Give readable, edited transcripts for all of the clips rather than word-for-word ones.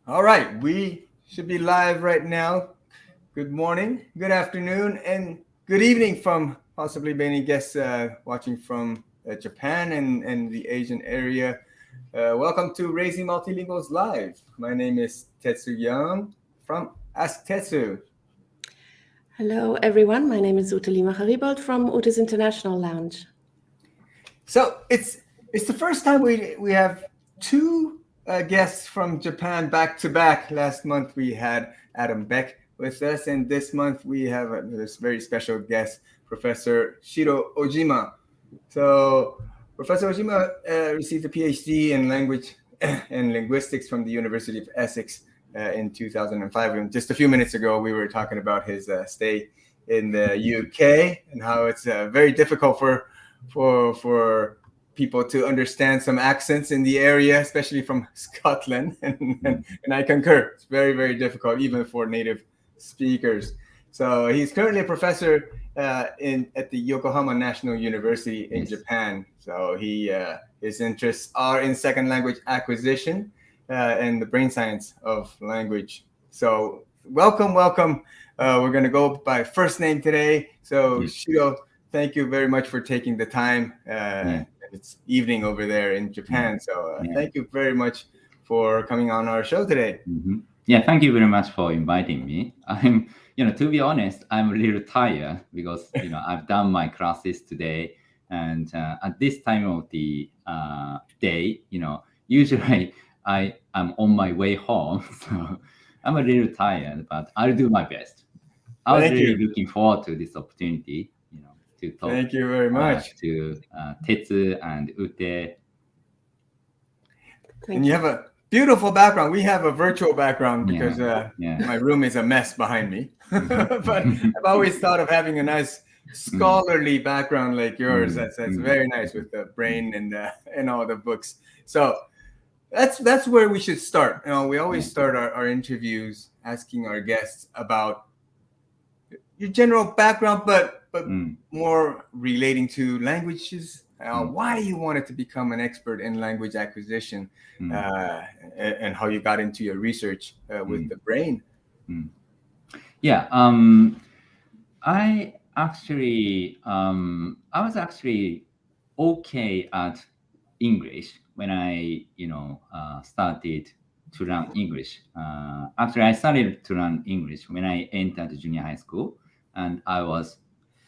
All right, we should be live right now. Good morning, good afternoon, and good evening from possibly many guests watching from Japan and the Asian area. Welcome to Raising Multilinguals Live. My name is Tetsu Young from Ask Tetsu. Hello, everyone. My name is Ute Lima-Haribold from Ute's International Lounge. So it's the first time we have two guests from Japan back to back. Last month we had Adam Beck with us, and this month we have this very special guest, Professor Shiro Ojima. So Professor Ojima received a PhD in language and linguistics from the University of Essex in 2005. And just a few minutes ago, we were talking about his stay in the UK and how it's very difficult for people to understand some accents in the area, especially from Scotland. And I concur. It's very, very difficult, even for native speakers. So he's currently a professor at the Yokohama National University in Japan. So his interests are in second language acquisition and the brain science of language. So welcome. We're going to go by first name today. So Shiro, thank you very much for taking the time. It's evening over there in Japan. So thank you very much for coming on our show today. Yeah, thank you very much for inviting me. To be honest, I'm a little tired because, I've done my classes today. And at this time of the day, usually I am on my way home. So I'm a little tired, but I'll do my best. I was really looking forward to this opportunity, to talk. Thank you very much. To Tetsu and Ute. And you have a beautiful background. We have a virtual background because my room is a mess behind me. But I've always thought of having a nice scholarly background like yours. That's very nice with the brain and all the books. So that's where we should start. We always start our interviews asking our guests about your general background, but more relating to languages. Why you wanted to become an expert in language acquisition and how you got into your research with the brain. Yeah, I was actually okay at English when I started to learn English. Actually, I started to learn English when I entered junior high school, and I was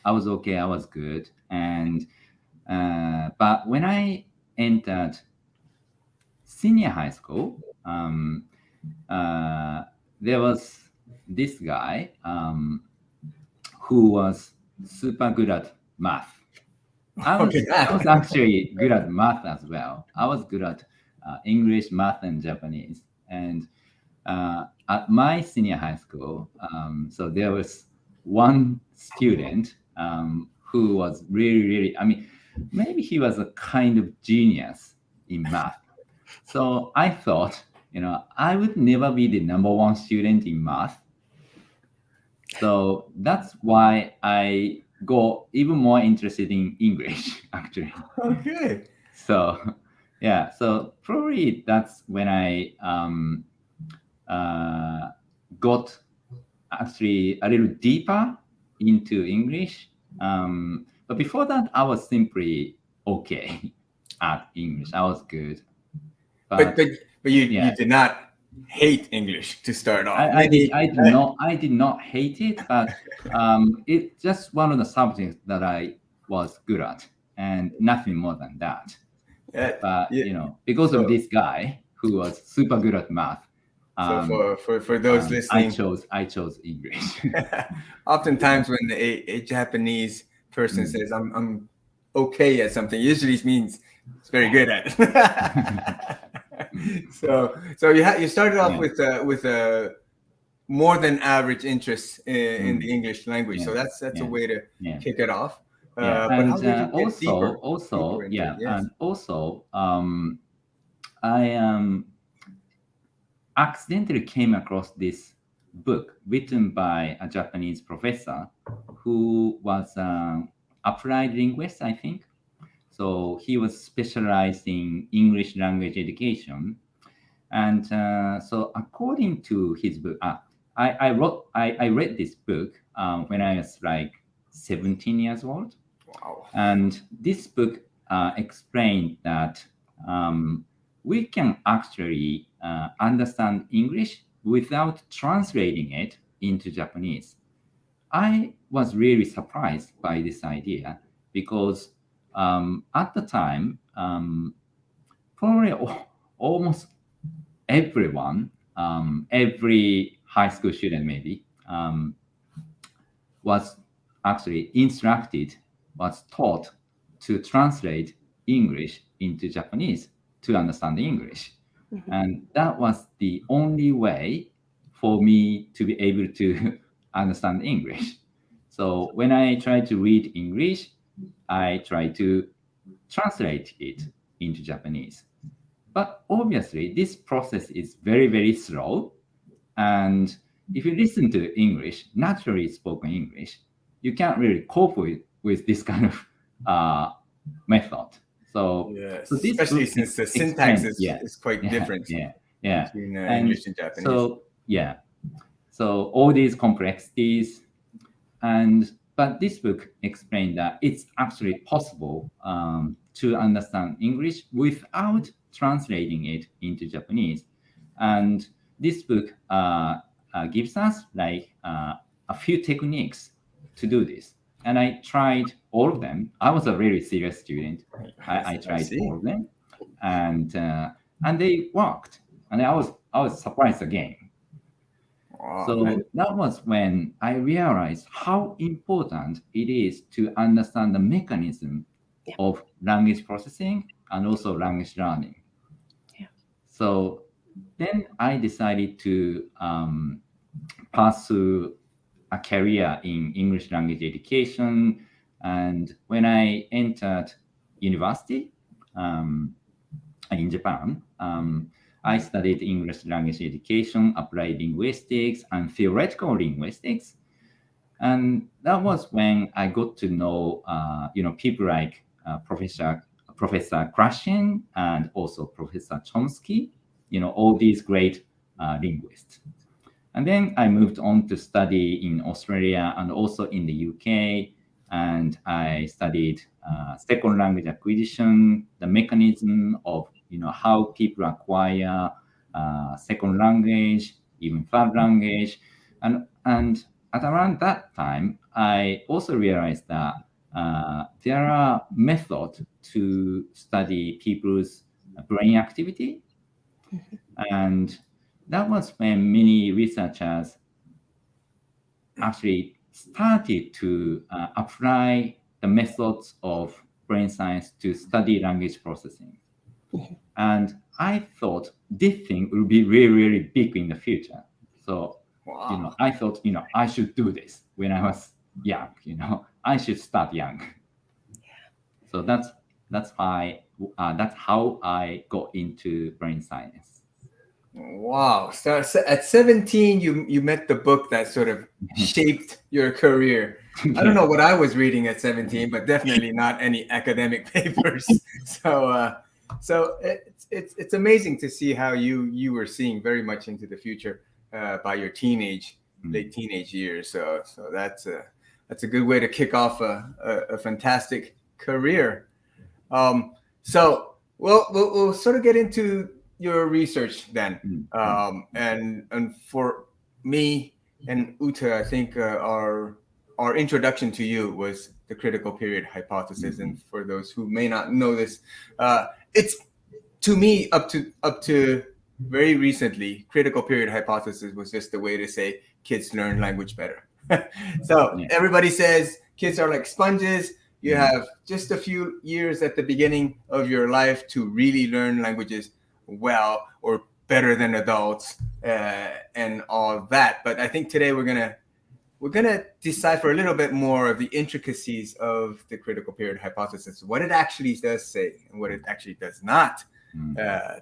okay. I was good, and but when I entered senior high school, there was this guy who was super good at math. I was actually good at math as well. I was good at English, math, and Japanese. And at my senior high school, so there was one student who was really, maybe he was a kind of genius in math. So I thought, I would never be the number one student in math. So that's why I got even more interested in English, actually. Okay. So, yeah. So probably that's when I got actually a little deeper into English. But before that, I was simply okay at English. I was good. But you did not hate English to start off. I did not hate it, but it's just one of the subjects that I was good at, and nothing more than that. But because of this guy who was super good at math. So for those listening, I chose English. Oftentimes, when a Japanese person says I'm okay at something, usually it means it's very good at it. So you started off with a more than average interest in the English language. So that's a way to kick it off. But how did you get deeper into it? Yes. And also I accidentally came across this book written by a Japanese professor who was an applied linguist, I think. So he was specialized in English language education. And so according to his book, I read this book when I was like 17 years old. Wow. And this book explained that we can actually understand English without translating it into Japanese. I was really surprised by this idea because at the time, probably almost everyone, every high school student maybe, was actually was taught to translate English into Japanese to understand English. Mhm. And that was the only way for me to be able to understand English. So when I try to read English, I try to translate it into Japanese. But obviously, this process is very, very slow. And if you listen to English, naturally spoken English, you can't really cope with this kind of method. So, Yes, so this especially book since the syntax explains, is quite different yeah. between And English and Japanese. so, yeah. So all these complexities, but this book explained that it's actually possible to understand English without translating it into Japanese. And this book gives us like a few techniques to do this. And I tried all of them. I was a very serious student. I tried see. all of them, and they worked. And I was surprised again. Wow, So that was when I realized how important it is to understand the mechanism Yeah. of language processing and also language learning. Yeah. So then I decided to pursue a career in English language education. And when I entered university in Japan, I studied English language education, applied linguistics, and theoretical linguistics. And that was when I got to know, people like Professor Krashen and also Professor Chomsky, all these great linguists. And then I moved on to study in Australia and also in the UK. And I studied second language acquisition, the mechanism of how people acquire second language, even third language, and at around that time, I also realized that there are methods to study people's brain activity, and that was when many researchers actually started to apply the methods of brain science to study language processing. And I thought this thing will be really, really big in the future. So, wow. I thought, I should do this when I was young, I should start young. So that's how I got into brain science. Wow. So at 17, you met the book that sort of shaped your career. I don't know what I was reading at 17, but definitely not any academic papers. So it's amazing to see how you were seeing very much into the future by your late teenage years. So that's a good way to kick off a fantastic career. So we'll sort of get into your research then, and for me and Uta, I think our introduction to you was the critical period hypothesis. And for those who may not know this, it's, to me, up to very recently, critical period hypothesis was just a way to say kids learn language better. So everybody says kids are like sponges. You have just a few years at the beginning of your life to really learn languages well or better than adults, and all that. But I think today we're gonna decipher a little bit more of the intricacies of the critical period hypothesis, what it actually does say and what it actually does not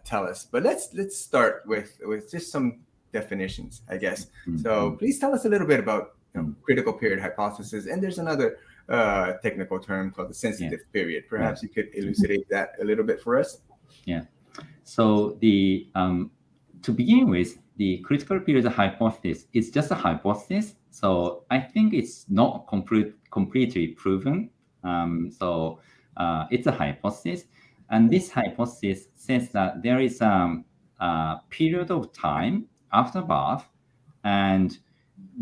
tell us. But let's start with just some definitions, I guess. So please tell us a little bit about critical period hypothesis. And there's another technical term called the sensitive period. Perhaps you could elucidate that a little bit for us. Yeah. So the to begin with, the critical period hypothesis is just a hypothesis. So I think it's not completely proven. It's a hypothesis. And this hypothesis says that there is a period of time after birth. And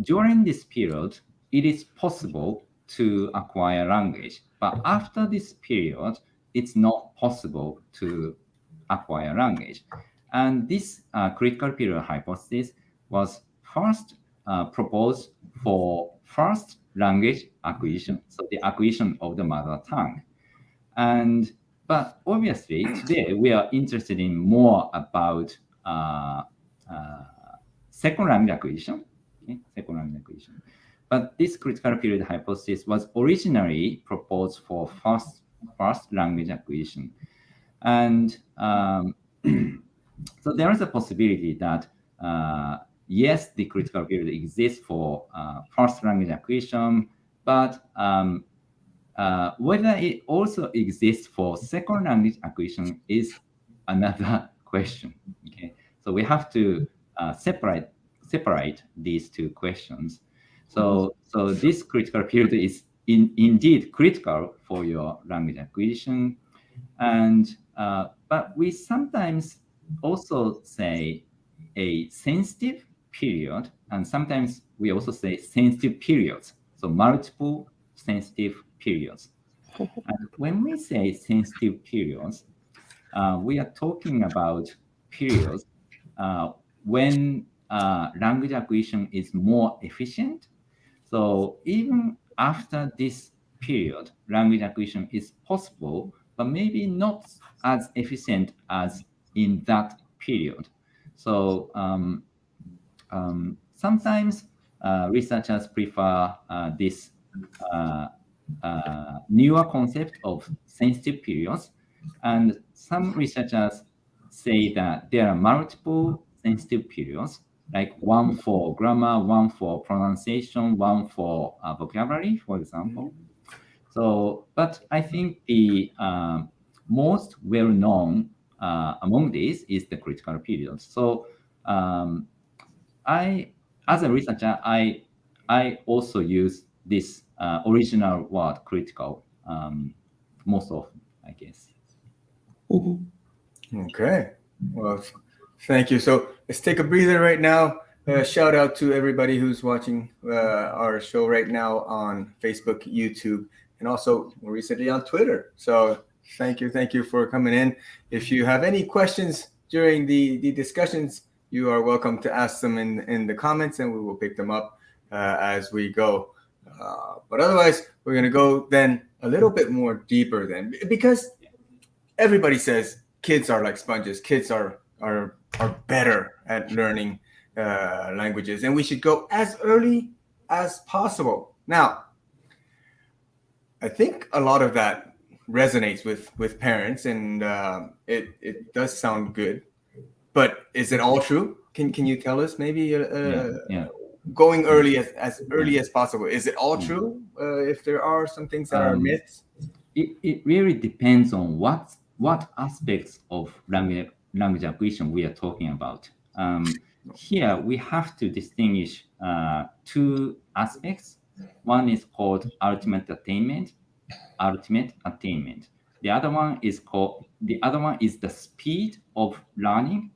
during this period, it is possible to acquire language. But after this period, it's not possible to acquire language. And this critical period hypothesis was first proposed for first language acquisition, so the acquisition of the mother tongue. But obviously, today we are interested in more about second language acquisition. Okay? Second language acquisition. But this critical period hypothesis was originally proposed for first language acquisition. And so there is a possibility that, yes, the critical period exists for first language acquisition, but whether it also exists for second language acquisition is another question. Okay, so we have to separate these two questions. So this critical period is indeed critical for your language acquisition, and but we sometimes also say a sensitive period, and sometimes we also say sensitive periods. So multiple sensitive periods. And when we say sensitive periods, we are talking about periods when language acquisition is more efficient. So even after this period, language acquisition is possible, but maybe not as efficient as in that period. So sometimes researchers prefer this newer concept of sensitive periods, and some researchers say that there are multiple sensitive periods, like one for grammar, one for pronunciation, one for vocabulary, for example. So, but I think the most well-known among these is the critical period. So, as a researcher, I also use this original word critical most often, I guess. Okay. Well, thank you. So let's take a breather right now. Shout out to everybody who's watching our show right now on Facebook, YouTube, and also more recently on Twitter. So thank you for coming in. If you have any questions during the discussions, you are welcome to ask them in the comments, and we will pick them up as we go. But otherwise, we're going to go then a little bit more deeper then, because everybody says kids are like sponges. Kids are better at learning languages, and we should go as early as possible. Now, I think a lot of that resonates with parents, and it does sound good. But is it all true? Can you tell us maybe going early as early as possible? Is it all true? If there are some things that are myths? It really depends on what aspects of language acquisition we are talking about. Here we have to distinguish two aspects. One is called ultimate attainment. The other one is the speed of learning.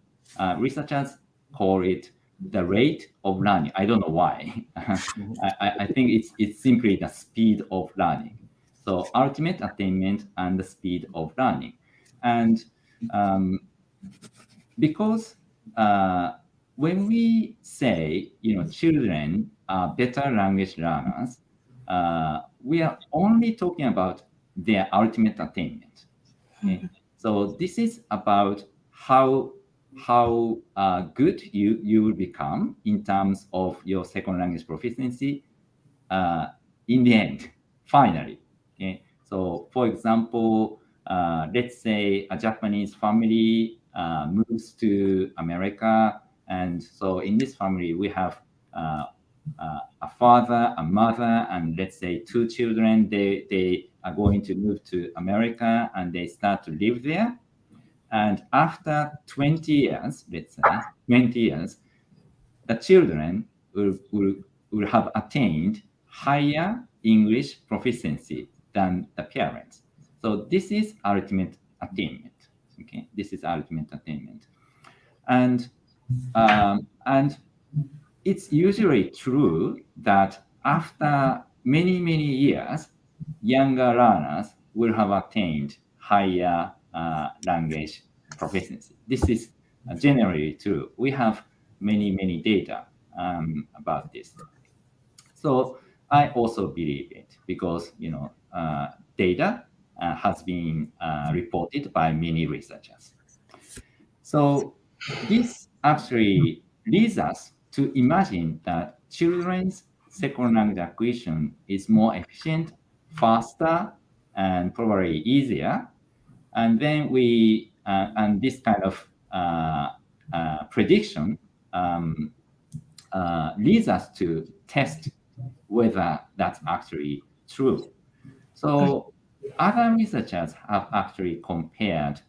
Researchers call it the rate of learning. I don't know why. I think it's simply the speed of learning. So ultimate attainment and the speed of learning. And because when we say, children are better language learners, we are only talking about their ultimate attainment. Okay? So this is about how good you will become in terms of your second language proficiency in the end, finally. Okay? So for example, let's say a Japanese family moves to America, and so in this family we have a father, a mother, and let's say two children. They are going to move to America, and they start to live there. And after 20 years, let's say 20 years, the children will have attained higher English proficiency than the parents. So this is ultimate attainment. Okay, this is ultimate attainment, and it's usually true that after many years, younger learners will have attained higher language proficiency. This is generally true. We have many data about this. So I also believe it because data has been reported by many researchers. So this actually leads us to imagine that children's second language acquisition is more efficient, faster, and probably easier. And then and this kind of prediction leads us to test whether that's actually true. So other researchers have actually compared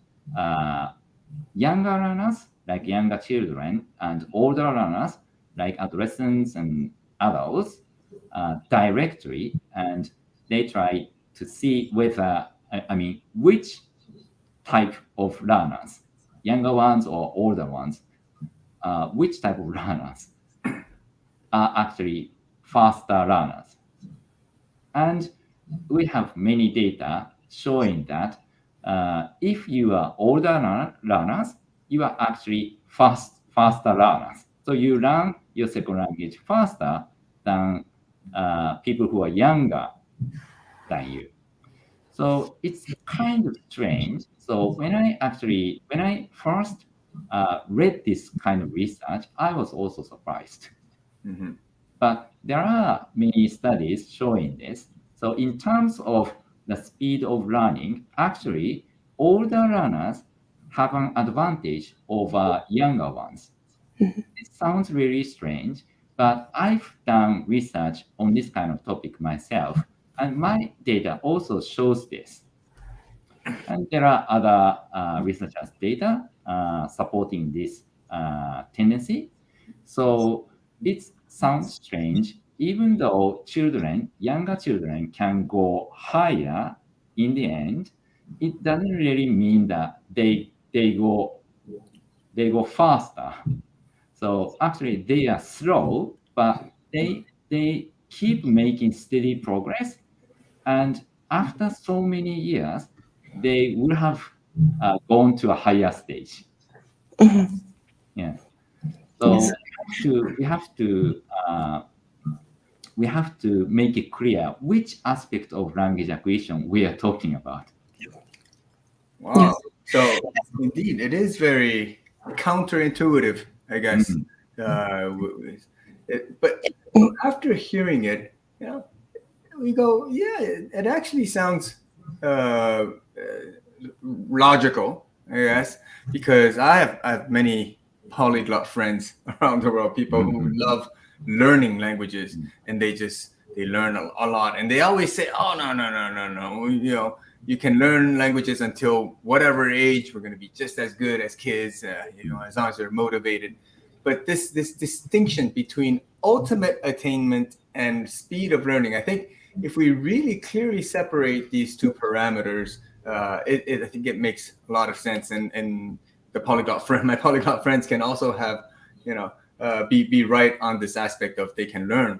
younger learners, like younger children, and older learners, like adolescents and adults, directly, and they try to see whether, which type of learners, younger ones or older ones, which type of learners are actually faster learners. And we have many data showing that if you are older learners, you are actually faster learners. So you learn your second language faster than people who are younger than you. So it's kind of strange. So when I first read this kind of research, I was also surprised. Mm-hmm. But there are many studies showing this. So in terms of the speed of learning, actually, older learners have an advantage over younger ones. It sounds really strange, but I've done research on this kind of topic myself, and my data also shows this. And there are other researchers' data supporting this tendency. So it sounds strange, even though younger children can go higher in the end, it doesn't really mean that they go faster. So actually they are slow, but they keep making steady progress. And after so many years, they will have gone to a higher stage. Mm-hmm. Yeah. So Yes. we have to make it clear which aspect of language acquisition we are talking about. Wow. Yes. So indeed, it is very counterintuitive, I guess. But after hearing it, we go, yeah, it actually sounds logical, I guess, because I have many polyglot friends around the world, people who love learning languages, and they learn a lot, and they always say, oh, no, you can learn languages until whatever age. We're going to be just as good as kids, as long as they're motivated. But this distinction between ultimate attainment and speed of learning, I think if we really clearly separate these two parameters, I think it makes a lot of sense. And my polyglot friends can also have, be right on this aspect of they can learn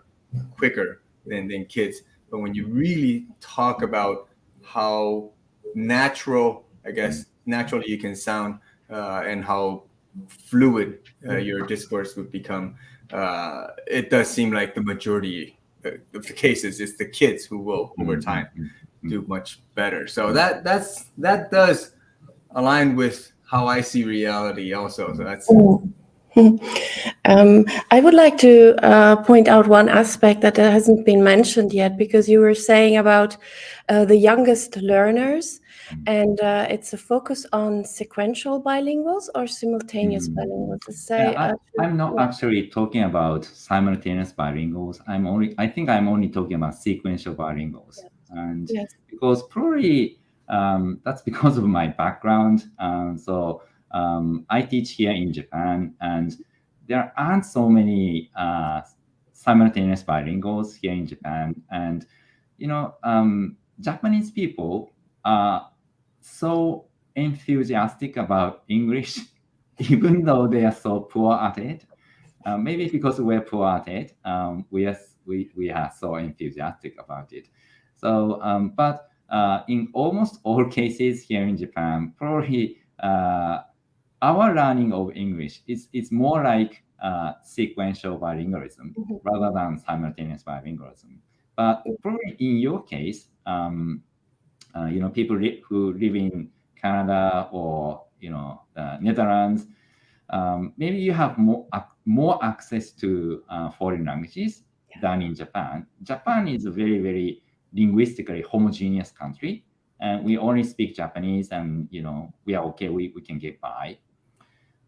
quicker than kids. But when you really talk about how naturally you can sound and how fluid your discourse would become, it does seem like the majority of the cases is the kids who will over time do much better. So that does align with how I see reality also. So that's I would like to point out one aspect that hasn't been mentioned yet, because you were saying about the youngest learners, and it's a focus on sequential bilinguals or simultaneous bilinguals. I'm not actually talking about simultaneous bilinguals. I think I'm only talking about sequential bilinguals, and because probably that's because of my background. I teach here in Japan, and there aren't so many simultaneous bilinguals here in Japan. And, Japanese people are so enthusiastic about English, even though they are so poor at it. Maybe because we're poor at it, we are so enthusiastic about it. So, but in almost all cases here in Japan, probably our learning of English is more like sequential bilingualism rather than simultaneous bilingualism. But probably in your case, people who live in Canada or the Netherlands, maybe you have more access to foreign languages than in Japan. Japan is a very, very linguistically homogeneous country, and we only speak Japanese, and we are okay. We can get by.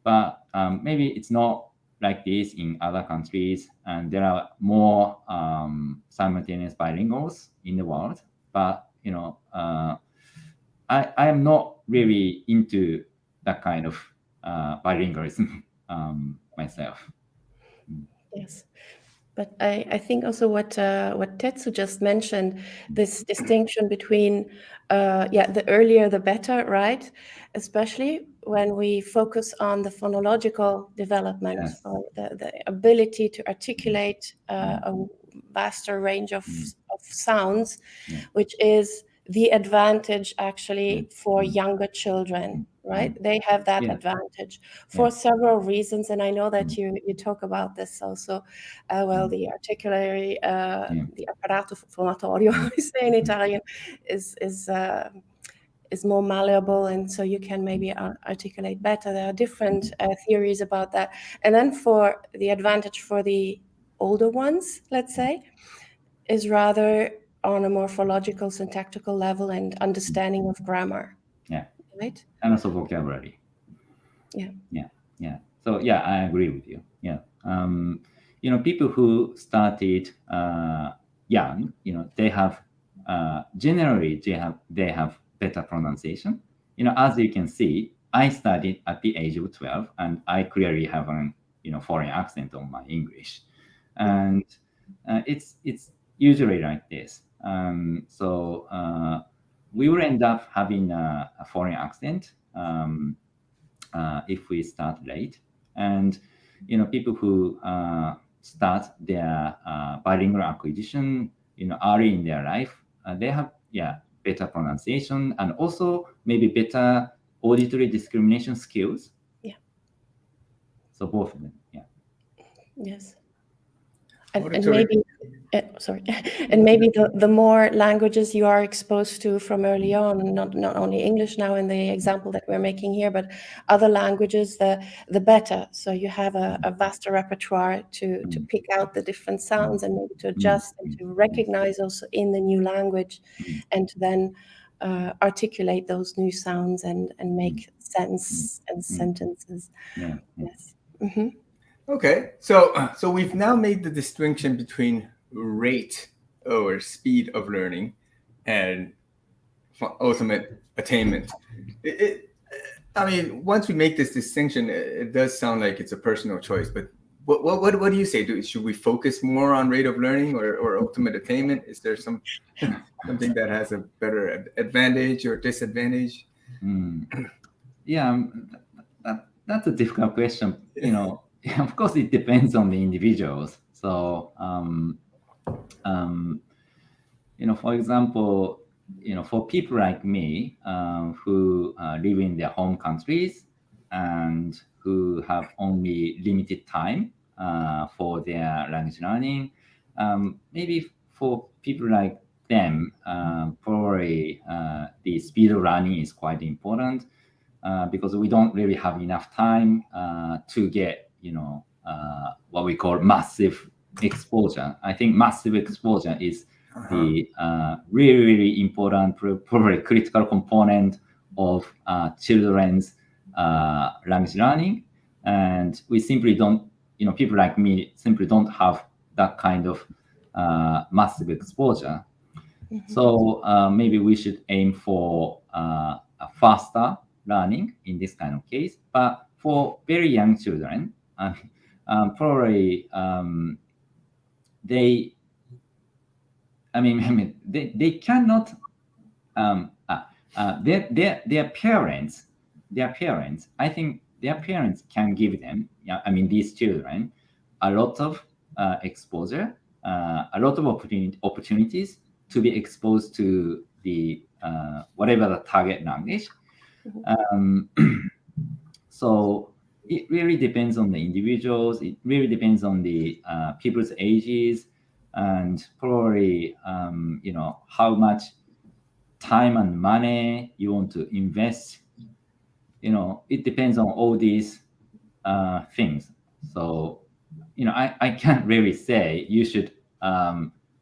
But maybe it's not like this in other countries, and there are more simultaneous bilinguals in the world. But I am not really into that kind of bilingualism myself. Yes. But I think also what Tetsu just mentioned, this distinction between, the earlier the better, right? Especially when we focus on the phonological development, Yes. or the ability to articulate a vaster range of sounds, which is the advantage actually for younger children, right? They have that advantage for several reasons, and I know that you talk about this also. The articulatory, the apparato fonatorio, we say in Italian, is more malleable, and so you can maybe articulate better. There are different theories about that. And then for the advantage for the older ones, let's say, is rather on a morphological, syntactical level and understanding of grammar. Yeah. Right? And also vocabulary. Yeah. So I agree with you. People who started young, they have generally they have better pronunciation. As you can see, I started at the age of 12, and I clearly have an foreign accent on my English, and it's usually like this. So we will end up having a foreign accent if we start late. And people who start their bilingual acquisition early in their life, they have better pronunciation and also maybe better auditory discrimination skills. So both of them. Yes. And maybe and maybe the more languages you are exposed to from early on, not only English now in the example that we're making here, but other languages, the better. So you have a vaster repertoire to pick out the different sounds and maybe to adjust and to recognize also in the new language, and to then articulate those new sounds and make sense and sentences. Yes. Mm-hmm. Okay, so we've now made the distinction between rate or speed of learning and ultimate attainment. I mean, once we make this distinction, it does sound like it's a personal choice. But what do you say? Should we focus more on rate of learning or ultimate attainment? Is there something that has a better advantage or disadvantage? That's a difficult question. Of course, it depends on the individuals. So, for example, for people like me who live in their home countries and who have only limited time for their language learning, maybe for people like them, probably the speed of learning is quite important because we don't really have enough time to get what we call massive exposure. I think massive exposure is the really, really important, probably critical component of children's language learning. And we simply don't, people like me simply don't have that kind of massive exposure. So maybe we should aim for a faster learning in this kind of case. But for very young children, probably they cannot. Their parents. I think their parents can give them. These children, a lot of exposure, a lot of opportunities to be exposed to the whatever the target language. So it really depends on the individuals. It really depends on the people's ages, and probably how much time and money you want to invest. It depends on all these things. So I can't really say you should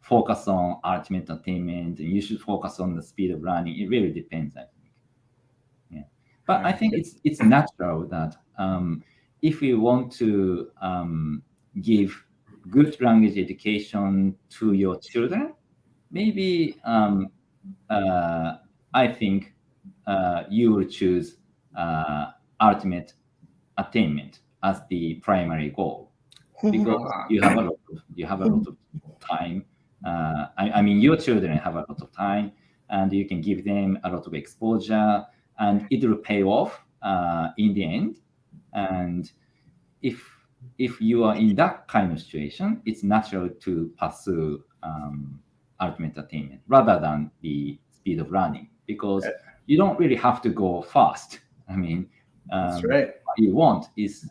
focus on ultimate attainment and you should focus on the speed of learning. It really depends, I think. Yeah, but I think it's natural that if you want to give good language education to your children, maybe I think you will choose ultimate attainment as the primary goal, because you have a lot of time. Your children have a lot of time, and you can give them a lot of exposure, and it will pay off in the end. And if you are in that kind of situation, it's natural to pursue ultimate attainment rather than the speed of learning, because you don't really have to go fast. That's right. What you want is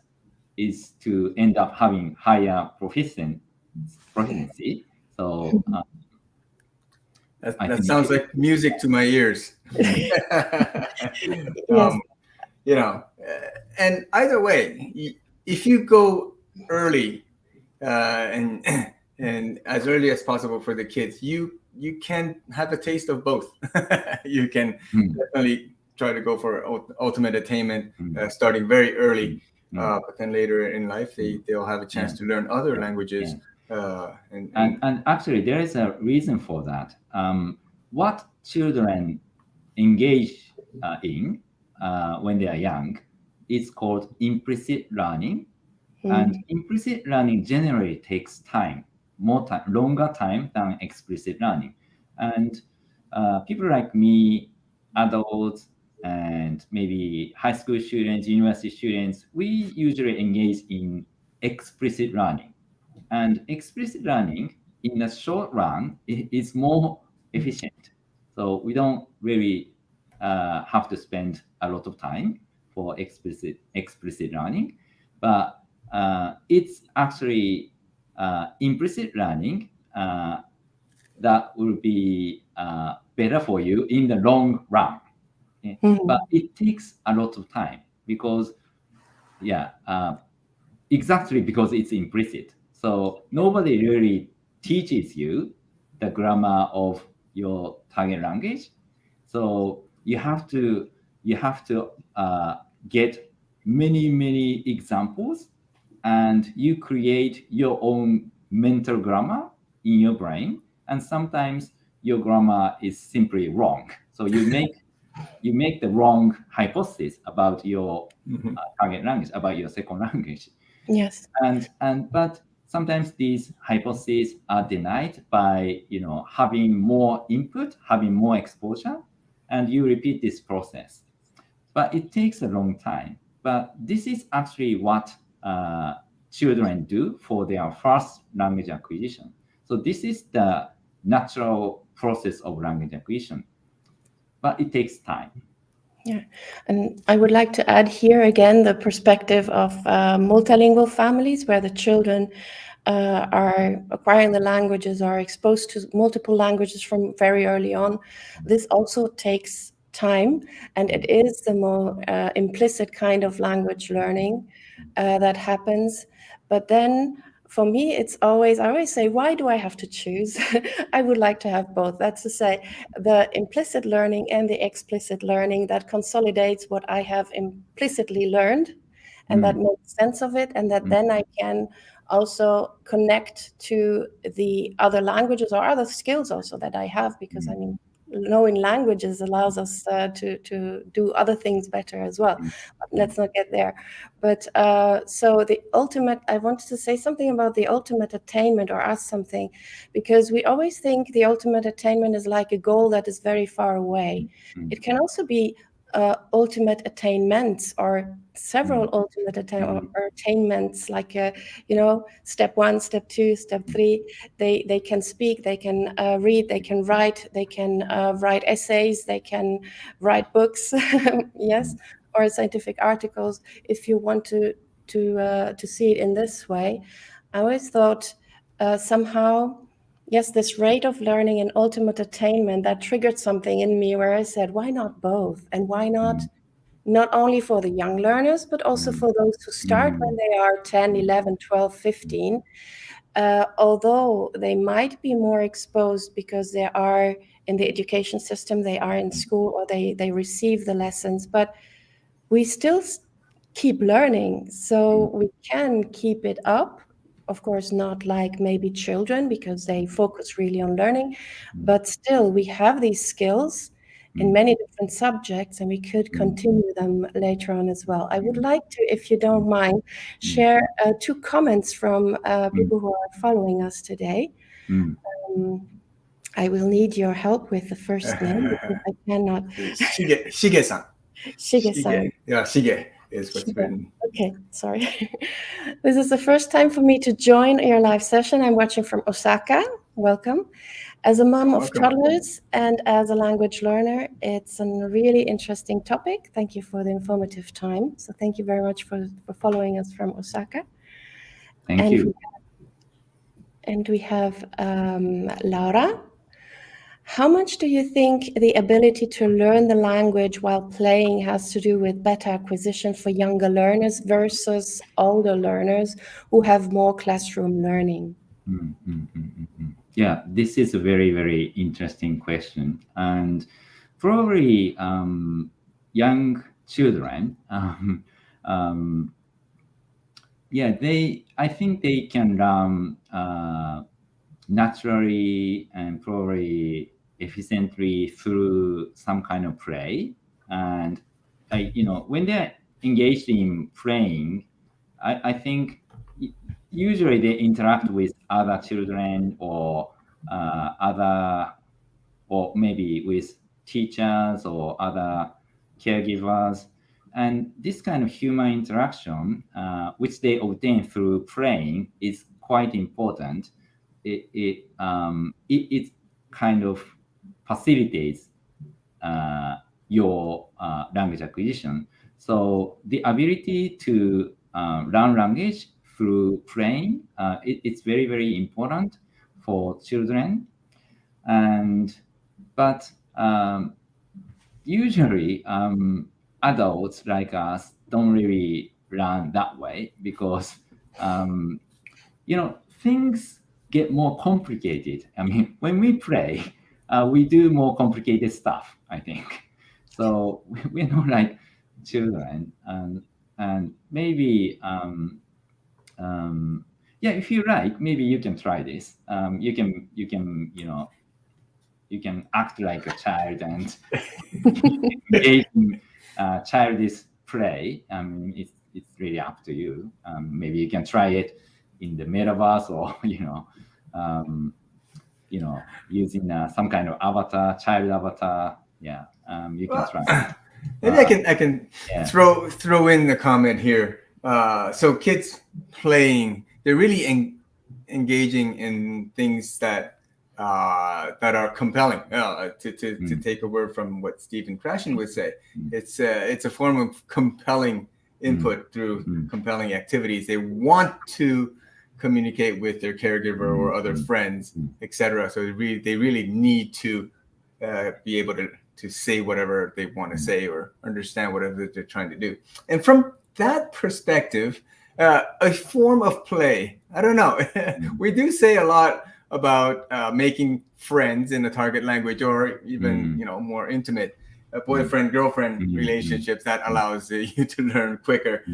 to end up having higher proficiency. So that sounds like music to my ears. Yes. And either way, if you go early and as early as possible for the kids, you can have a taste of both. You can definitely try to go for ultimate attainment starting very early, but then later in life they'll have a chance to learn other languages. And actually there is a reason for that. What children engage in when they are young is called implicit learning. And implicit learning generally takes time, longer time than explicit learning. And people like me, adults, and maybe high school students, university students, we usually engage in explicit learning. And explicit learning in the short run is more efficient. So we don't really have to spend a lot of time for explicit learning, but it's actually implicit learning that will be better for you in the long run. But it takes a lot of time because, exactly because it's implicit. So nobody really teaches you the grammar of your target language. So you have to get many examples, and you create your own mental grammar in your brain. And sometimes your grammar is simply wrong. So you make the wrong hypothesis about your target language, about your second language. Yes. But sometimes these hypotheses are denied by having more input, having more exposure, and you repeat this process. But it takes a long time. But this is actually what children do for their first language acquisition. So this is the natural process of language acquisition, but it takes time. Yeah, and I would like to add here again the perspective of multilingual families, where the children are acquiring the languages, are exposed to multiple languages from very early on. This also takes time, and it is the more implicit kind of language learning that happens. But then for me, I always say, why do I have to choose? I would like to have both. That's to say, the implicit learning and the explicit learning that consolidates what I have implicitly learned, and that makes sense of it, and that then I can also connect to the other languages or other skills also that I have, because I mean, knowing languages allows us to do other things better as well. But let's not get there. But so the ultimate, I wanted to say something about the ultimate attainment, or ask something, because we always think the ultimate attainment is like a goal that is very far away. It can also be ultimate attainments, or several ultimate attainments, like step 1, step 2, step 3. They can speak, they can read, they can write, they can write essays, they can write books, yes, or scientific articles. If you want to see it in this way, I always thought somehow, yes, this rate of learning and ultimate attainment, that triggered something in me where I said, why not both? And why not only for the young learners, but also for those who start when they are 10, 11, 12, 15, although they might be more exposed because they are in the education system, they are in school, or they receive the lessons, but we still keep learning, so we can keep it up. Of course, not like maybe children, because they focus really on learning, but still we have these skills in many different subjects, and we could continue them later on as well. I would like to, if you don't mind, share 2 comments from people who are following us today. I will need your help with the first name, because I cannot. Shige-san. Shige-san. Yeah, Shige is what's written. Okay, sorry. This is the first time for me to join your live session. I'm watching from Osaka. Welcome. As a mom of toddlers and as a language learner, it's a really interesting topic. Thank you for the informative time. So thank you very much for following us from Osaka. Thank you. And we have Laura. How much do you think the ability to learn the language while playing has to do with better acquisition for younger learners versus older learners who have more classroom learning? Yeah, this is a very, very interesting question. And probably young children, I think they can learn naturally and probably efficiently through some kind of play. And when they're engaged in playing, I think usually they interact with other children or maybe with teachers or other caregivers. And this kind of human interaction, which they obtain through playing, is quite important. It kind of facilitates your language acquisition. So the ability to learn language through playing, it's very, very important for children. But usually adults like us don't really learn that way, because things get more complicated. I mean, when we play, we do more complicated stuff, I think. So we're not like children, and maybe if you like, maybe you can try this. You can act like a child and engage in childish play. It's really up to you. Maybe you can try it in the metaverse, or using some kind of avatar, child avatar. Yeah, you can try. Maybe I can throw in the comment here. So kids playing, they're really engaging in things that are compelling. To take a word from what Stephen Krashen would say, it's a form of compelling input through compelling activities. They want to communicate with their caregiver or other friends, etc. So they really need to be able to say whatever they want to say or understand whatever they're trying to do. And from that perspective, a form of play, I don't know. We do say a lot about making friends in the target language, or even more intimate. boyfriend-girlfriend relationships that allows you to learn quicker.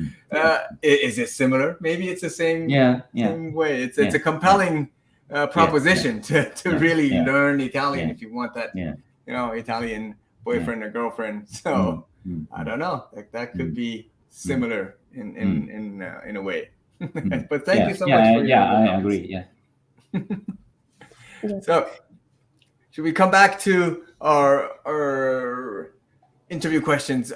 Is it similar? Maybe it's the same way. It's a compelling proposition to really learn Italian if you want that, Italian boyfriend or girlfriend. So I don't know. That could be similar in a way. But thank you so much for your I agree. Yeah. So should we come back to our interview questions?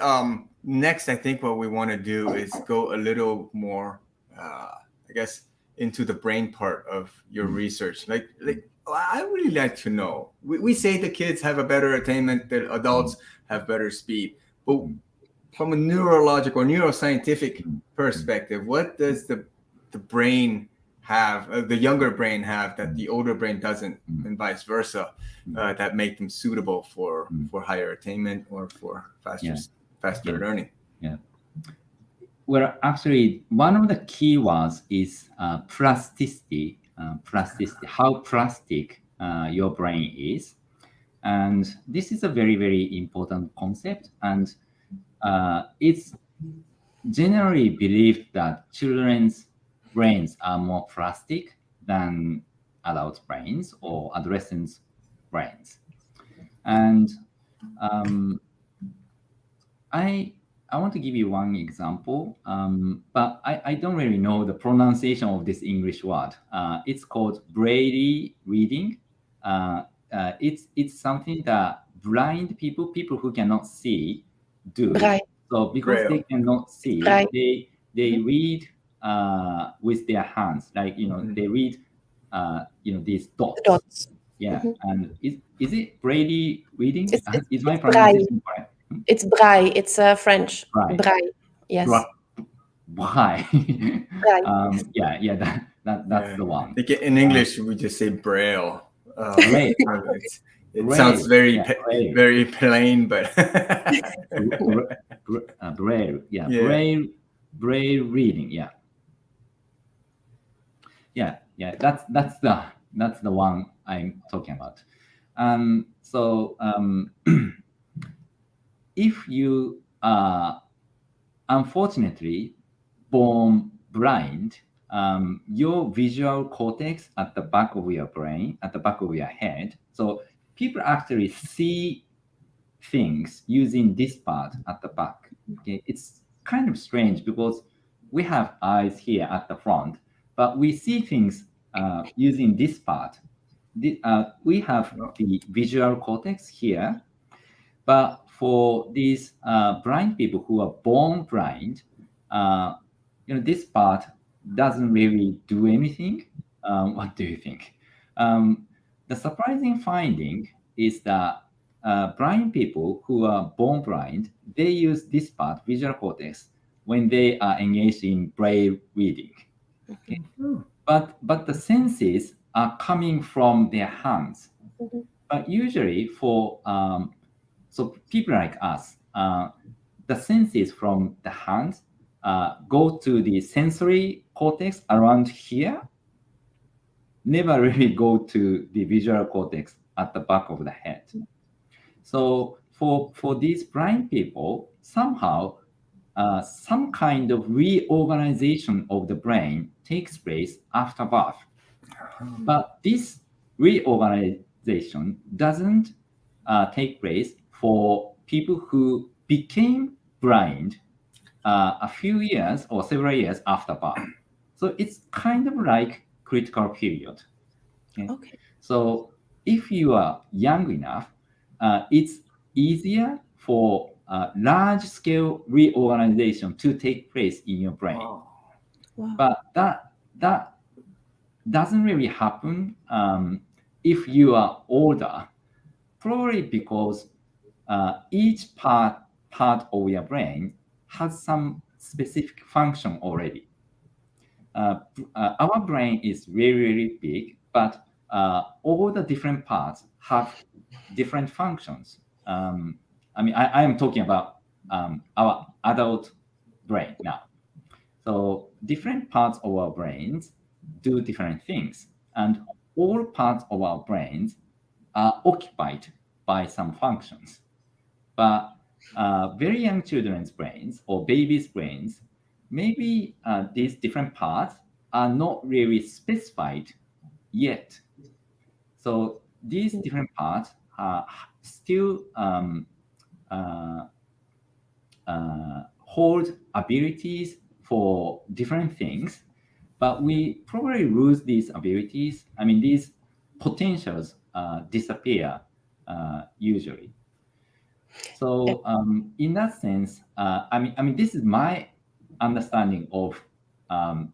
Next, I think what we want to do is go a little more, I guess, into the brain part of your research. Like I really like to know. We say the kids have a better attainment, the adults have better speed, but from a neurological, neuroscientific perspective, what does the brain have, the younger brain have that the older brain doesn't, and vice versa, that make them suitable for higher attainment or for faster learning? Yeah. Well, actually, one of the key words is plasticity. Plasticity, how plastic your brain is, and this is a very, very important concept. And it's generally believed that children's brains are more plastic than adult brains or adolescents' brains. And I want to give you one example, but I don't really know the pronunciation of this English word. It's called braille reading. It's something that blind people who cannot see, do. Braille. So because they cannot see, they read with their hands, like they read these dots. Yeah, and is it braille reading? Is my pronunciation correct? It's braille. It's French. Braille. Yes. Braille. That's the one. I think in English we just say braille. It sounds very very plain, but braille. Braille reading. That's the one I'm talking about. So if you are unfortunately born blind, your visual cortex at the back of your brain, at the back of your head, so people actually see things using this part at the back. Okay, it's kind of strange because we have eyes here at the front, but we see things using this part. We have the visual cortex here, but for these blind people who are born blind, this part doesn't really do anything. What do you think? The surprising finding is that blind people who are born blind, they use this part, visual cortex, when they are engaged in braille reading. Okay? But the senses are coming from their hands. But usually for so people like us, the senses from the hands go to the sensory cortex around here, never really go to the visual cortex at the back of the head. So for these blind people, somehow some kind of reorganization of the brain takes place after birth. But this reorganization doesn't take place for people who became blind a few years or several years after birth. So it's kind of like critical period. Okay. So if you are young enough, it's easier for large-scale reorganization to take place in your brain. Wow. But that doesn't really happen if you are older, probably because each part of your brain has some specific function already. Our brain is really, really big, but all the different parts have different functions. I am talking about our adult brain now. So different parts of our brains do different things, and all parts of our brains are occupied by some functions. But very young children's brains or babies' brains, maybe these different parts are not really specified yet. So these different parts are still hold abilities for different things, but we probably lose these abilities. I mean, these potentials disappear usually. So in that sense, I mean, this is my understanding of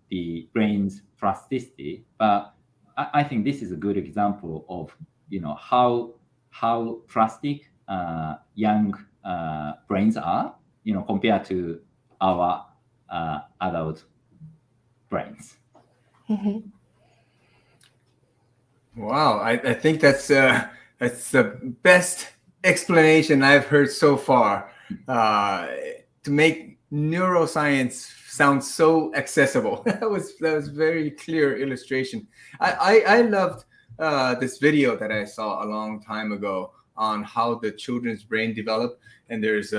the brain's plasticity, but I think this is a good example of how plastic young brains are, compared to our adult brains. Mm-hmm. Wow, I think that's the best explanation I've heard so far to make neuroscience sound so accessible. That was very clear illustration. I loved this video that I saw a long time ago on how the children's brain develop, and there's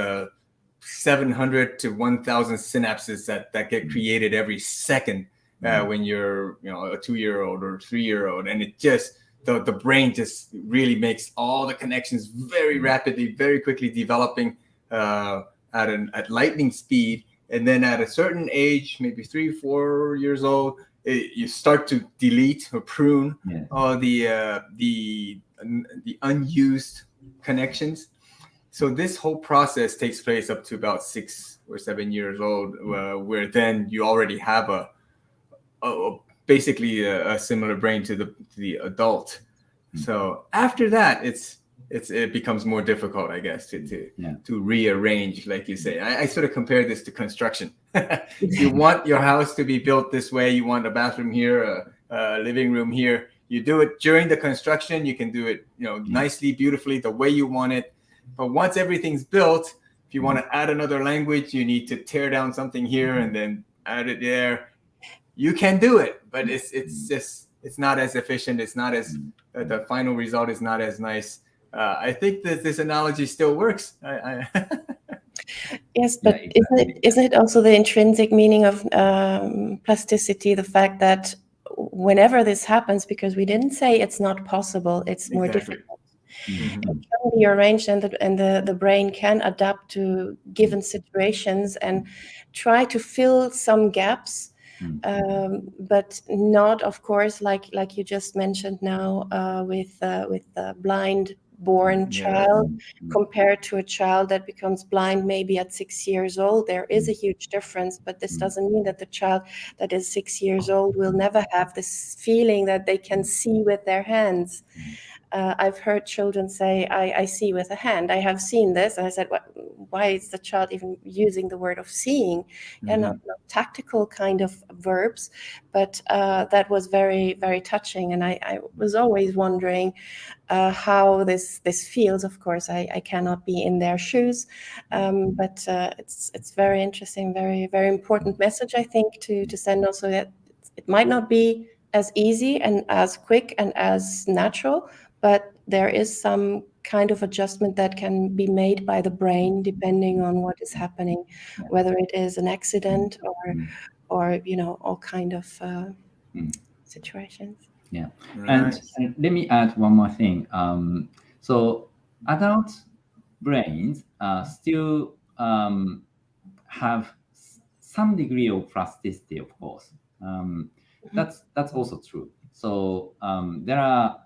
700 to 1,000 synapses that get created every second when you're a 2-year-old or 3-year-old, and it just the brain just really makes all the connections very rapidly, very quickly developing at lightning speed. And then at a certain age, maybe 3-4 years old, you start to delete or prune all the unused connections. So this whole process takes place up to about 6 or 7 years old, where then you already have basically a similar brain to the adult. So after that, it becomes more difficult, I guess, to rearrange, like you say. I sort of compare this to construction. You want your house to be built this way. You want a bathroom here, a living room here. You do it during the construction. You can do it, nicely, beautifully, the way you want it. But once everything's built, if you want to add another language, you need to tear down something here and then add it there. You can do it, but it's not as efficient. It's not as the final result is not as nice. I think that this analogy still works. Yes, but isn't it also the intrinsic meaning of plasticity, the fact that whenever this happens, because we didn't say it's not possible, it's more difficult. Mm-hmm. It can be arranged, and the brain can adapt to given situations and try to fill some gaps, but not, of course, like you just mentioned now, with the blind born child compared to a child that becomes blind maybe at 6 years old. There is a huge difference, but this doesn't mean that the child that is 6 years old will never have this feeling that they can see with their hands. I've heard children say, I see with a hand. I have seen this. And I said, why is the child even using the word of seeing? And not tactical kind of verbs, but that was very, very touching. And I was always wondering how this feels. Of course, I cannot be in their shoes, but it's very interesting, very, very important message, I think, to send also, that it might not be as easy and as quick and as natural, but there is some kind of adjustment that can be made by the brain depending on what is happening, whether it is an accident or all kind of situations. Yeah, and let me add one more thing. So adult brains still have some degree of plasticity, of course. That's also true. So there are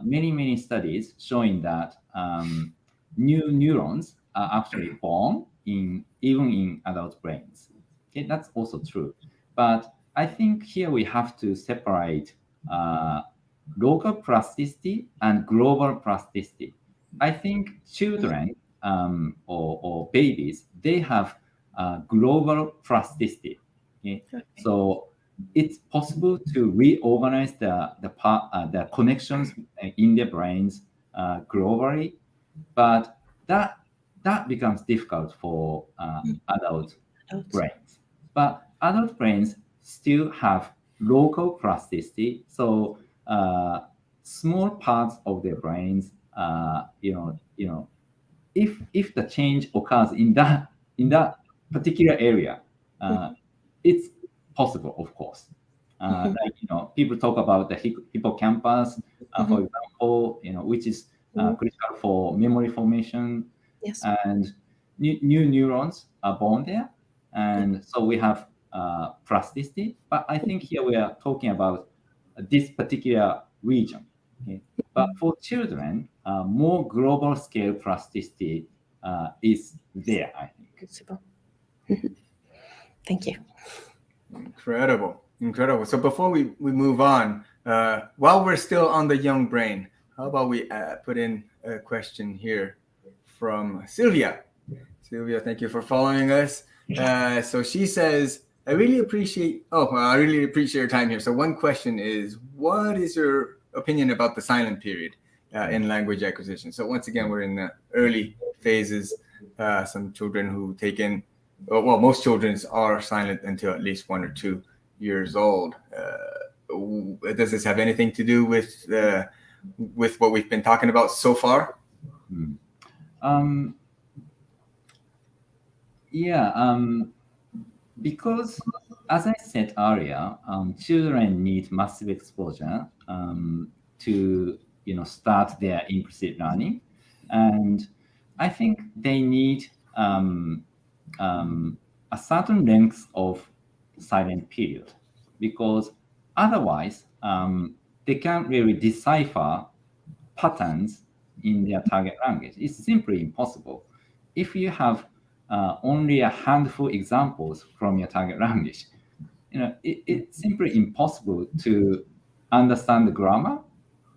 many studies showing that new neurons are actually born even in adult brains. Okay, that's also true. But I think here we have to separate local plasticity and global plasticity. I think children or babies, they have global plasticity. Okay? So it's possible to reorganize the connections in their brains globally, but that becomes difficult for adult brains. But adult brains still have local plasticity, so if the change occurs in that particular area, it's possible, of course. Like, people talk about the hippocampus, for example, which is critical for memory formation. Yes. And new neurons are born there, and so we have plasticity. But I think here we are talking about this particular region. Okay? But for children, more global scale plasticity is there, I think. Super. Thank you. Incredible. So before we move on, while we're still on the young brain, how about we put in a question here from Sylvia. Sylvia, thank you for following us. So she says, I really appreciate your time here. So one question is, what is your opinion about the silent period in language acquisition? So once again, we're in the early phases. Some children who take in, most children are silent until at least 1 or 2 years old. Does this have anything to do with what we've been talking about so far? Because as I said earlier, children need massive exposure to start their implicit learning, and I think they need a certain length of silent period, because otherwise they can't really decipher patterns in their target language. It's simply impossible. If you have only a handful examples from your target language, it's simply impossible to understand the grammar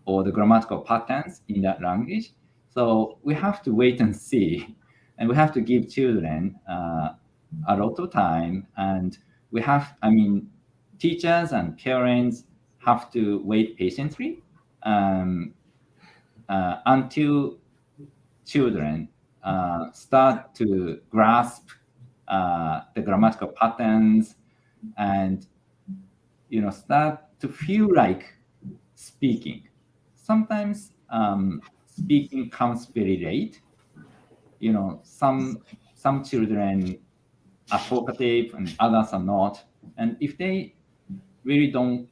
or the grammatical patterns in that language. So we have to wait and see, and we have to give children a lot of time, and teachers and parents have to wait patiently until children start to grasp the grammatical patterns and start to feel like speaking. Sometimes speaking comes very late. Some children are talkative and others are not. And if they don't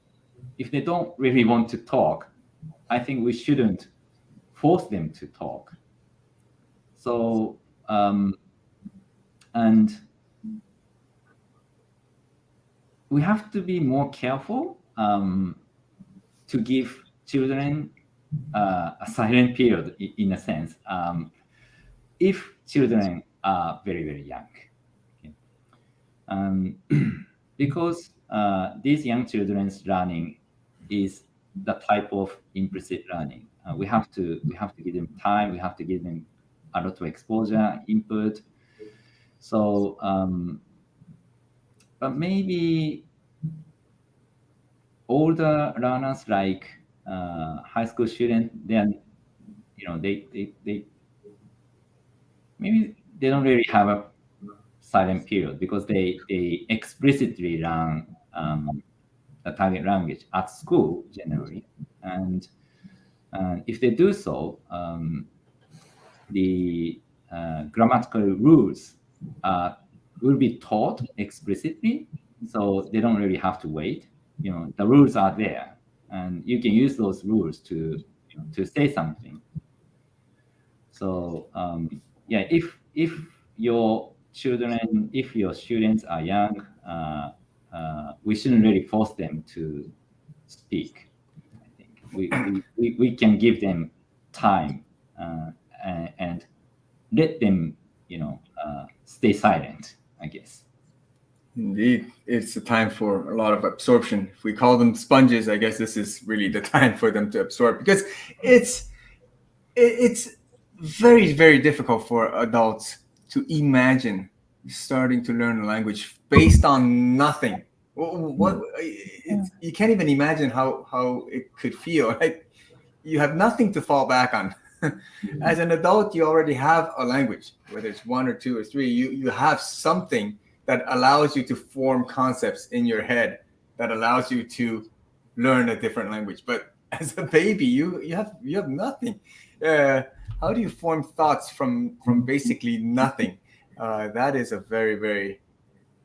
really want to talk, I think we shouldn't force them to talk. So and we have to be more careful to give children a silent period, in a sense, if children are very, very young. Okay? Because these young children's learning is the type of implicit learning. We have to give them time. We have to give them a lot of exposure, input. So, but maybe older learners, like high school students, they maybe they don't really have a silent period because they explicitly learn the target language at school generally, and if they do so, the grammatical rules will be taught explicitly, so they don't really have to wait. The rules are there, and you can use those rules to say something. So if your students are young, we shouldn't really force them to speak. I think we can give them time and let them stay silent, I guess. Indeed, it's a time for a lot of absorption. If we call them sponges, I guess this is really the time for them to absorb, because it's very, very difficult for adults to imagine starting to learn a language based on nothing. You can't even imagine how it could feel. Like you have nothing to fall back on. As an adult, you already have a language, whether it's 1 or 2 or 3. You have something that allows you to form concepts in your head, that allows you to learn a different language. But as a baby, you have nothing. how do you form thoughts from basically nothing? That is a very, very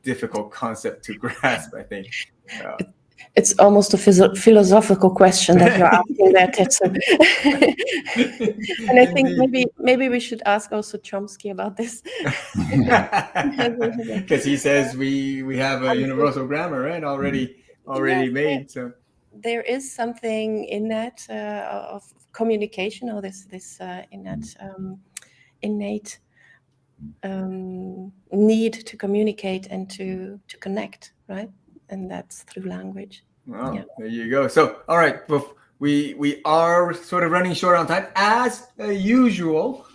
difficult concept to grasp, I think. It's almost a philosophical question that you're asking there, Tetsu. And I think maybe we should ask also Chomsky about this. Because he says we have a universal grammar, right? Already made. So there is something in that of communication, or this innate need to communicate and to connect, right? And that's through language. Oh, yeah. There you go. So, all right, we are sort of running short on time as usual,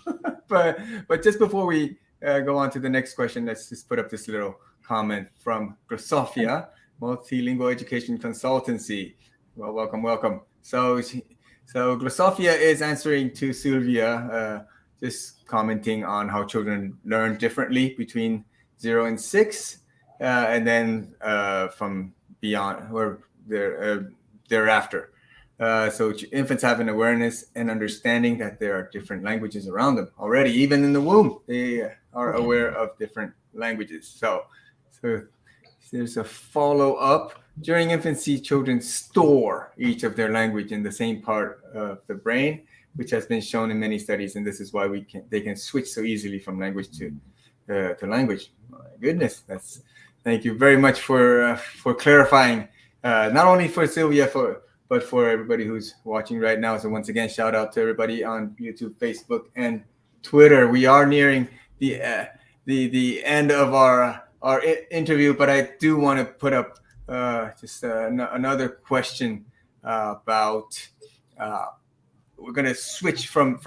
but just before we go on to the next question, let's just put up this little comment from Grosofia, Multilingual Education Consultancy. Well, welcome. So Grosofia is answering to Sylvia, just commenting on how children learn differently between 0 and 6, and then from beyond or thereafter. So infants have an awareness and understanding that there are different languages around them already. Even in the womb, they are aware of different languages. So there's a follow-up. During infancy, children store each of their language in the same part of the brain, which has been shown in many studies, and this is why they can switch so easily from language to language. My goodness, thank you very much for clarifying, not only for Sylvia but for everybody who's watching right now. So once again, shout out to everybody on YouTube, Facebook, and Twitter. We are nearing the end of our interview, but I do want to put up just another question about. We're going to switch from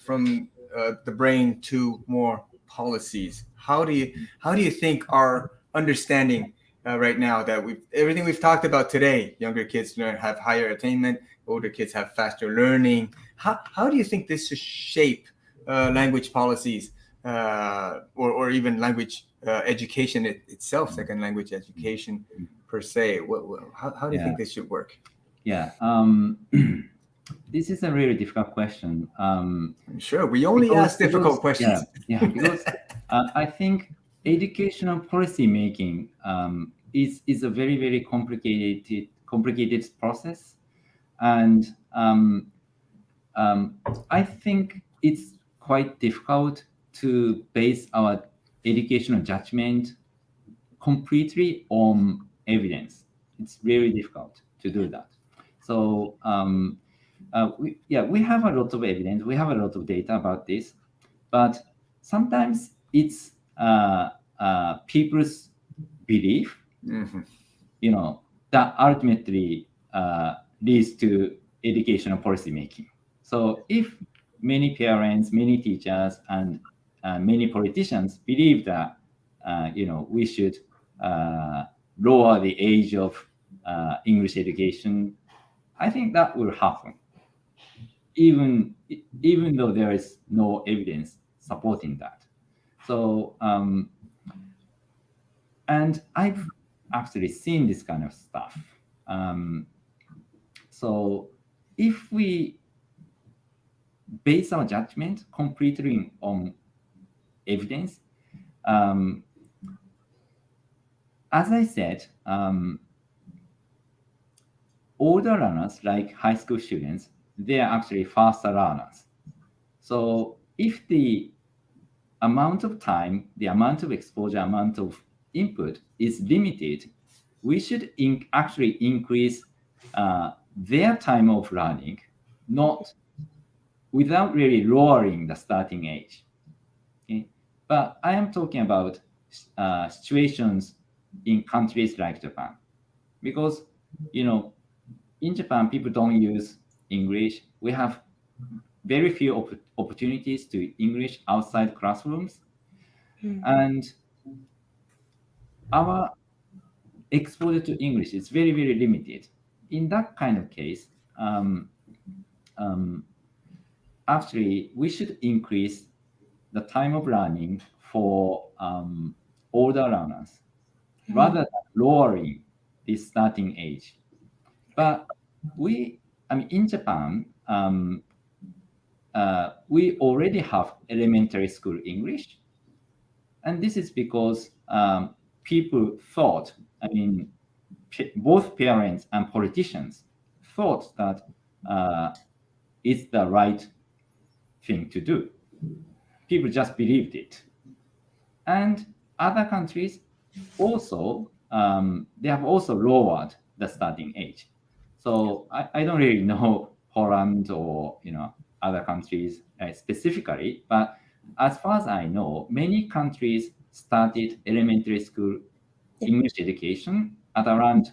the brain to more policies. How do you think our understanding right now that everything we've talked about today, younger kids have higher attainment, older kids have faster learning. How do you think this should shape language policies or even language education itself, second language education per se? How do you think this should work? Yeah. This is a really difficult question. Sure, we only ask difficult questions. Yeah, because I think educational policy making is a very, very complicated process, and I think it's quite difficult to base our educational judgment completely on evidence. It's really difficult to do that. So we have a lot of evidence, we have a lot of data about this, but sometimes it's people's belief, that ultimately leads to educational policy making. So if many parents, many teachers, and many politicians believe that we should lower the age of English education, I think that will happen, even though there is no evidence supporting that. So, and I've actually seen this kind of stuff. So if we base our judgment completely on evidence, as I said, older learners, like high school students, they are actually faster learners. So if the amount of time, the amount of exposure, amount of input is limited, we should actually increase their time of learning, not without really lowering the starting age. Okay? But I am talking about situations in countries like Japan, because in Japan, people don't use English. We have very few opportunities to English outside classrooms. And our exposure to English is very, very limited. In that kind of case, actually, we should increase the time of learning for older learners rather than lowering the starting age. But in Japan, we already have elementary school English. And this is because people thought, both parents and politicians thought that it's the right thing to do. People just believed it. And other countries also, they have also lowered the starting age. So I don't really know Poland or other countries specifically, but as far as I know, many countries started elementary school English education at around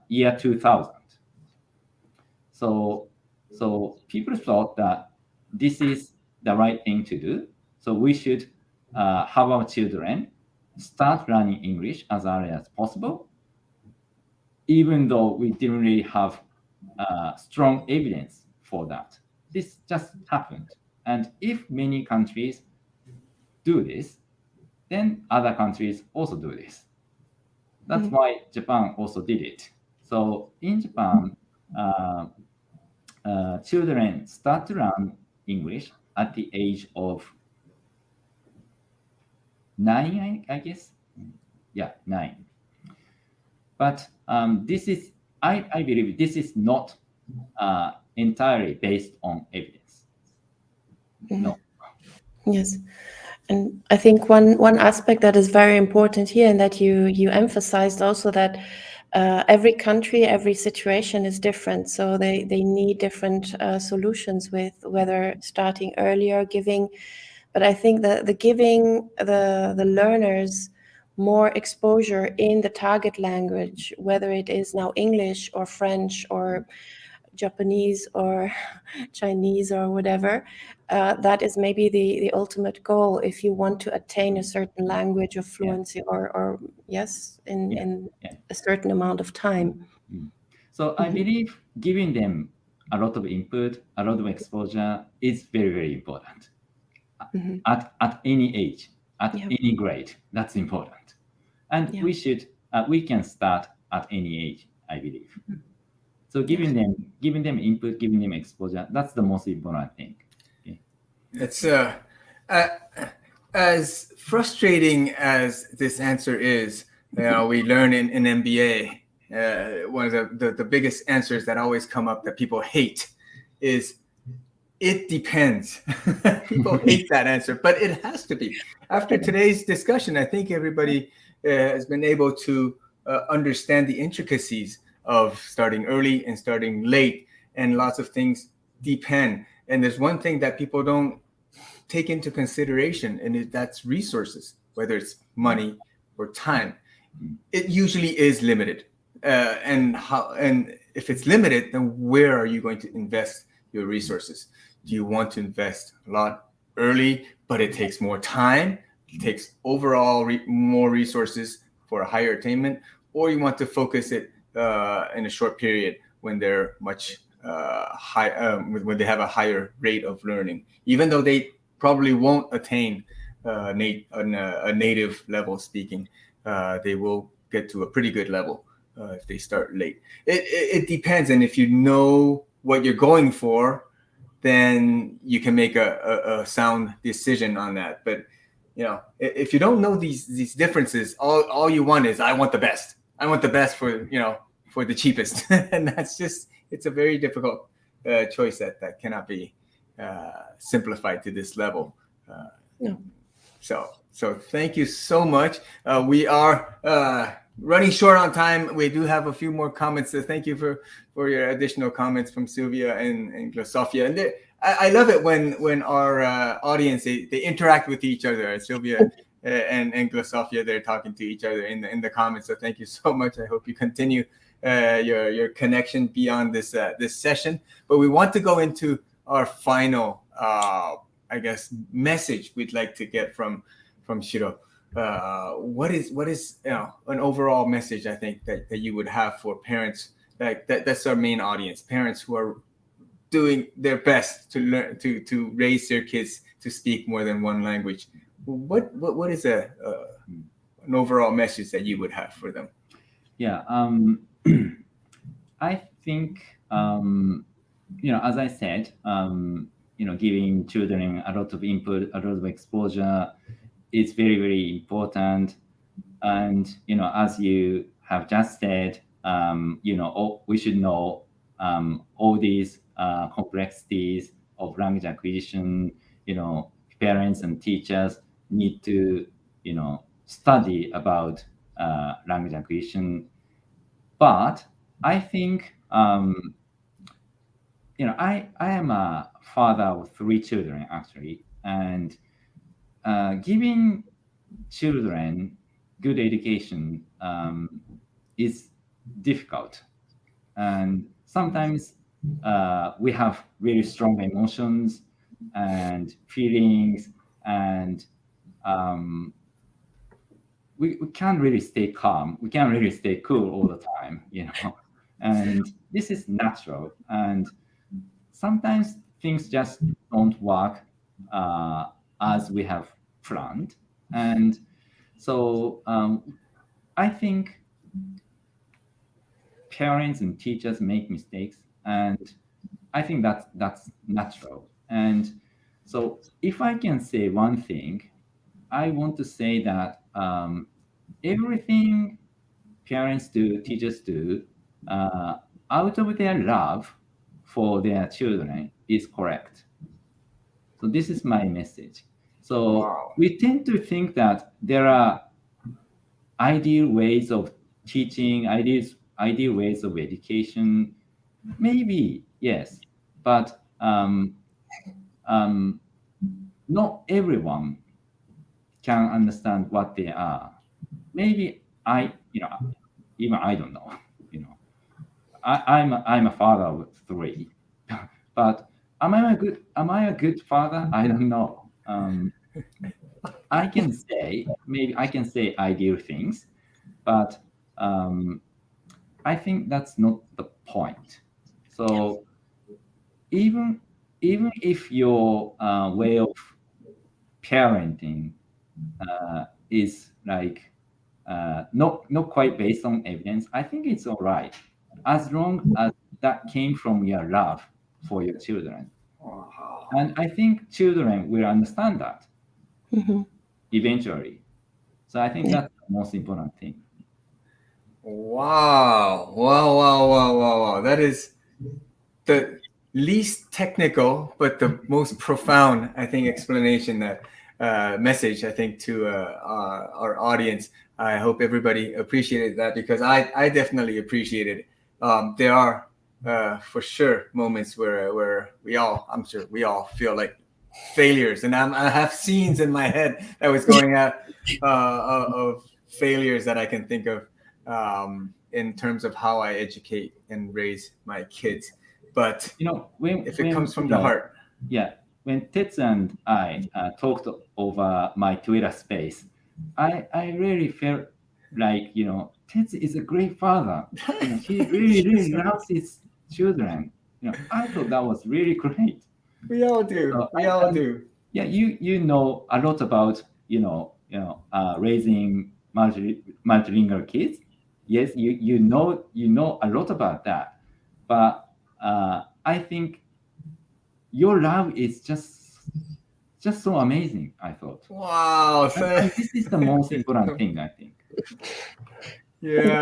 year 2000. So people thought that this is the right thing to do. So we should have our children start learning English as early as possible, even though we didn't really have strong evidence for that. This just happened. And if many countries do this, then other countries also do this. That's why Japan also did it. So in Japan, children start to learn English at the age of 9, I guess. Yeah, 9. But this is, I believe this is not entirely based on evidence. No. Yes. And I think one aspect that is very important here, and that you emphasized also, that every country, every situation is different. So they need different solutions with whether starting earlier, giving. But I think the giving the learners more exposure in the target language, whether it is now English or French or Japanese or Chinese or whatever, that is maybe the ultimate goal if you want to attain a certain language of fluency or yes, in a certain amount of time. So I believe giving them a lot of input, a lot of exposure is very, very important. At any age, at any grade, that's important. And we can start at any age, I believe. So giving them input, giving them exposure, that's the most important thing. Okay. It's as frustrating as this answer is. We learn in MBA, one of the biggest answers that always come up that people hate is, it depends. People hate that answer, but it has to be. After today's discussion, I think everybody has been able to understand the intricacies of starting early and starting late, and lots of things depend. And there's one thing that people don't take into consideration, and that's resources, whether it's money or time. It usually is limited. And if it's limited, then where are you going to invest your resources? Do you want to invest a lot early, but it takes more time, it takes overall more resources for a higher attainment, or you want to focus it in a short period when they're much when they have a higher rate of learning, even though they probably won't attain a native level speaking, they will get to a pretty good level if they start late. It depends, and if you know what you're going for, then you can make a sound decision on that. But if you don't know these differences, all you want is, I want the best. I want the best for the cheapest, and that's just, it's a very difficult choice that cannot be simplified to this level. No. So thank you so much. We are running short on time. We do have a few more comments. So thank you for your additional comments from Sylvia and Glossopia. And I love it when our audience, they interact with each other. Sylvia and Glossopia, they're talking to each other in the comments. So thank you so much. I hope you continue your connection beyond this session. But we want to go into our final, I guess, message we'd like to get from Shiro. What is an overall message, I think, that you would have for parents? That's our main audience, parents who are doing their best to learn to raise their kids to speak more than one language. What is an overall message that you would have for them? Yeah, I think as I said, giving children a lot of input, a lot of exposure is very, very important. And, as you have just said, we should know all these complexities of language acquisition. Parents and teachers need to, study about language acquisition. But I think, I am a father of 3 children, actually, and giving children good education is difficult. And sometimes we have really strong emotions and feelings, and we can't really stay calm. We can't really stay cool all the time, and this is natural. And sometimes things just don't work as we have planned. And so I think parents and teachers make mistakes, and I think that's natural. And so if I can say one thing, I want to say that everything parents do, teachers do, out of their love for their children is correct. So this is my message. So we tend to think that there are ideal ways of teaching, ideal ways of education. Maybe, yes, but not everyone can understand what they are. Maybe even I don't know. I'm a father of 3, but am I a good father? I don't know. I can say ideal things, but I think that's not the point. So even if your way of parenting is like not quite based on evidence, I think it's all right, as long as that came from your love for your children. And I think children will understand that eventually. So I think that's the most important thing. Wow. That is the least technical, but the most profound, I think, explanation, that message, I think, to our audience. I hope everybody appreciated that, because I definitely appreciated it. There are for sure moments where I'm sure we all feel like failures, and I have scenes in my head that was going out of failures that I can think of in terms of how I educate and raise my kids. But if it comes from the heart. Yeah, when Tetsu and I talked over my Twitter space, I really felt like, Tetsu is a great father. He really loves his children. I thought that was really great. We all do. So do. Yeah, you know a lot about raising multilingual kids. Yes, you know a lot about that. But I think your love is just so amazing, I thought. Wow. And this is the most important thing, I think. Yeah.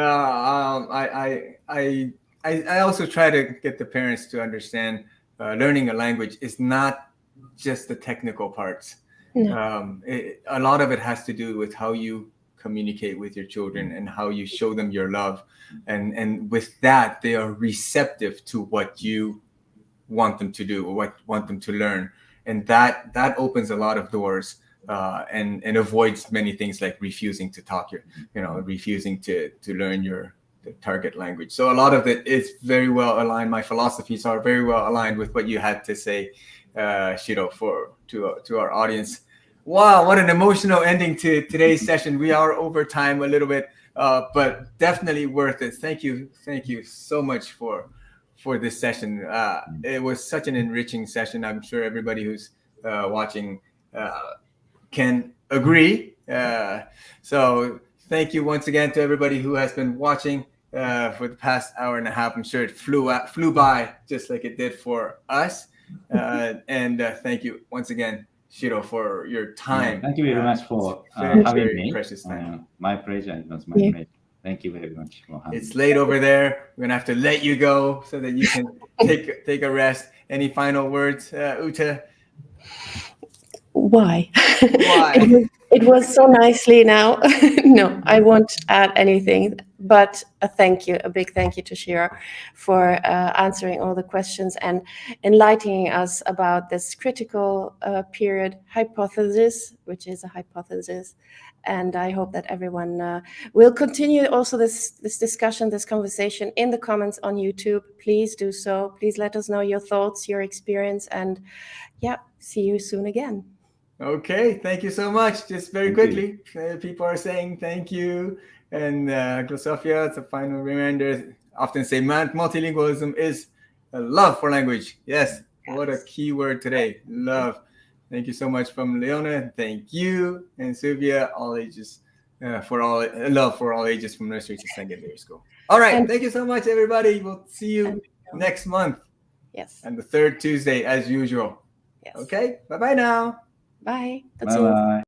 I also try to get the parents to understand learning a language is not just the technical parts. No. A lot of it has to do with how you communicate with your children and how you show them your love. And with that, they are receptive to what you want them to do or want them to learn. And that opens a lot of doors and avoids many things like refusing to talk refusing to learn the target language. So a lot of it is very well aligned. My philosophies are very well aligned with what you had to say, Shiro, to our audience. Wow, what an emotional ending to today's session. We are over time a little bit, but definitely worth it. Thank you so much for this session. It was such an enriching session. I'm sure everybody who's watching can agree. So thank you once again to everybody who has been watching for the past hour and a half. I'm sure it flew by just like it did for us. And thank you once again, Shiro, for your time. Thank you very much for very, having very me. precious time. My pleasure. It was my pleasure. Thank you very much for having It's me. late over there. We're gonna have to let you go so that you can take a rest. Any final words, Uta? Why? Why? It was so nicely now. No, I won't add anything, but a big thank you to Shiro for answering all the questions and enlightening us about this critical period hypothesis, which is a hypothesis. And I hope that everyone will continue also this discussion, this conversation in the comments on YouTube. Please do so. Please let us know your thoughts, your experience, and yeah, see you soon again. Okay, thank you so much. Just very quickly, people are saying thank you. And Glossopia, it's a final reminder, often say multilingualism is a love for language. Yes, what a key word today, love. Thank you so much from Leona. Thank you. And Sylvia, all ages, love for all ages from nursery to secondary school. All right, thank you so much, everybody. We'll see you next month. Yes. And the third Tuesday, as usual. Yes. Okay, bye-bye now. Bye. Bye-bye.